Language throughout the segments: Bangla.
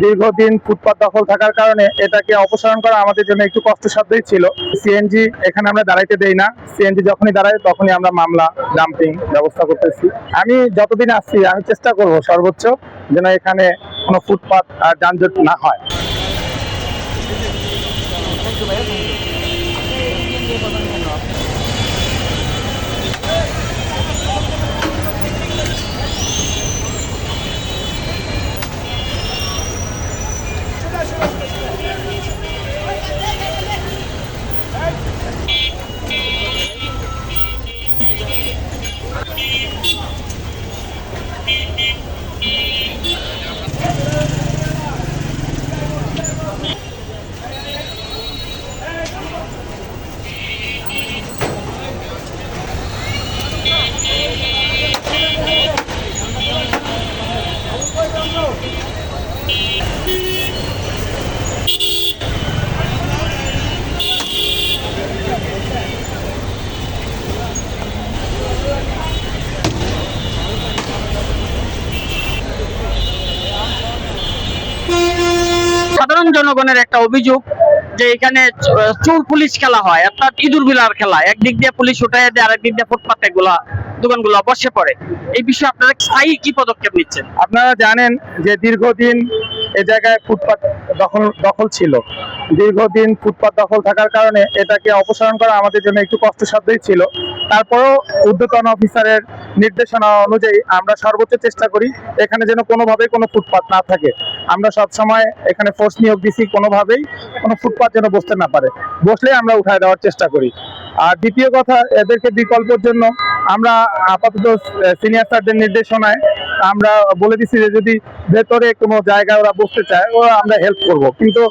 দীর্ঘদিন ফুটপাত দখল থাকার কারণে এটাকে অপসারণ করা আমাদের জন্য একটু কষ্টসাধ্যই ছিল। সিএনজি এখানে আমরা দাঁড়াইতে দেই না, সিএনজি যখনই দাঁড়ায় তখনই আমরা মামলা ডাম্পিং ব্যবস্থা করতেছি। আমি যতদিন আসছি আমি চেষ্টা করব সর্বোচ্চ যেন এখানে কোনো ফুটপাত আর যানজট না হয়। সাধারণ জনগণের একটা অভিযোগ যে এখানে চোর পুলিশ খেলা হয়, অর্থাৎ ইঁদুর বিলার খেলা। একদিক দিয়ে পুলিশ উঠাই দেয়, আরেক দিক দিয়ে ফুটপাতে দোকানগুলো বসে পড়ে। এই বিষয়ে আপনারা স্থায়ী কি পদক্ষেপ নিচ্ছেন? আপনারা জানেন যে দীর্ঘদিন এ জায়গায় ফুটপাত দখল ছিল। দীর্ঘদিন ফুটপাত দখল থাকার কারণে এটাকে অপসারণ করা আমাদের জন্য একটু কষ্টসাধ্যই ছিল। তারপরেও ঊর্ধ্বতন অফিসারের নির্দেশনা অনুযায়ী আমরা সর্বোচ্চ চেষ্টা করি এখানে যেন কোনোভাবেই কোনো ফুটপাত না থাকে। আমরা সবসময় এখানে ফোর্স নিয়োগ দিচ্ছি, কোনোভাবেই কোনো ফুটপাত যেন বসতে না পারে। বসলে আমরা উঠায় দেওয়ার চেষ্টা করি। আর দ্বিতীয় কথা, এদেরকে বিকল্পের জন্য আমরা আপাতত সিনিয়র স্যারদের নির্দেশনায় আমরা বলে দিচ্ছি যে যদি ভেতরে কোনো জায়গায় ওরা বসতে চায় ওরা আমরা হেল্প করব, কিন্তু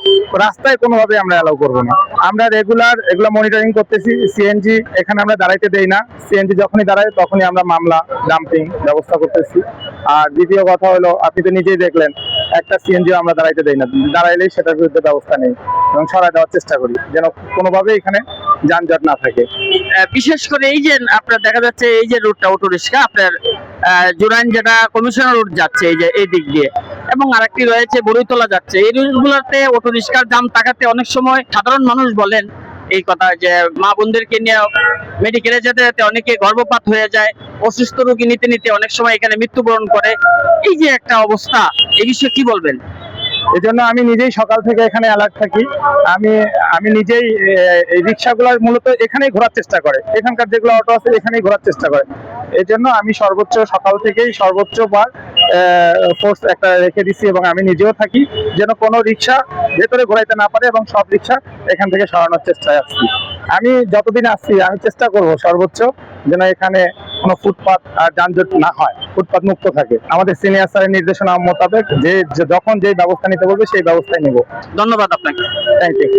রাস্তায় কোনোভাবে আমরা অ্যালাউ করব না। আমরা রেগুলার এগুলো মনিটরিং করতেছি। সিএনজি এখানে আমরা দাঁড়াইতে দেই না, সিএনজি যখনই দাঁড়ায় তখনই আমরা মামলা ডাম্পিং ব্যবস্থা করতেছি। আর দ্বিতীয় কথা হলো, আপনি তো নিজেই দেখলেন একটা সিএনজি আমরা দাঁড়াইতে দেই না, দাঁড়াইলেই সেটার বিরুদ্ধে ব্যবস্থা নেই এবং সরাই দেওয়ার চেষ্টা করি যেন কোনোভাবে এখানে যানজট না থাকে। বিশেষ করে এই যে আপনার দেখা যাচ্ছে এই যে রুটটা অটো রিক্সা আপনার জুরাইন যেটা কমিশনার রুট যাচ্ছে এই যে এই দিক দিয়ে, এবং আরেকটি রয়েছে বড়ইতলা যাচ্ছে, এই রুটগুলোতে অটো রিক্সার দাম টাকাতে অনেক সময় সাধারণ মানুষ বলেন এই কথা যে মা বোনদেরকে নিয়ে মেডিকেলে যেতে যেতে অনেকে গর্ভপাত হয়ে যায়, অসুস্থ রোগী নিতে নিতে অনেক সময় এখানে মৃত্যুবরণ করে। এই যে একটা অবস্থা, এই বিষয়ে কি বলবেন? এই জন্য আমি নিজেই সকাল থেকে এখানে অ্যালার্ট থাকি। আমি নিজেই এই রিক্সাগুলোর মূলত এখানেই ঘোরার চেষ্টা করে, এখানকার যেগুলো অটো আছে এখানেই ঘোরার চেষ্টা করে। এই জন্য আমি সর্বোচ্চ সকাল থেকেই সর্বোচ্চ বার ফোর্স একটা রেখে দিচ্ছি এবং আমি নিজেও থাকি যেন কোনো রিক্সা ভেতরে ঘোরাইতে না পারে এবং সব রিক্সা এখান থেকে সরানোর চেষ্টায় আসছি। আমি যতদিন আসছি আমি চেষ্টা করব সর্বোচ্চ যেন এখানে কোনো ফুটপাত আর যানজট না হয়, ফুটপাত মুক্ত থাকে। আমাদের সিনিয়র স্যারের নির্দেশনা মোতাবেক যে যখন যেই ব্যবস্থা নিতে বলবে সেই ব্যবস্থাই নেব। ধন্যবাদ আপনাকে। Thank you.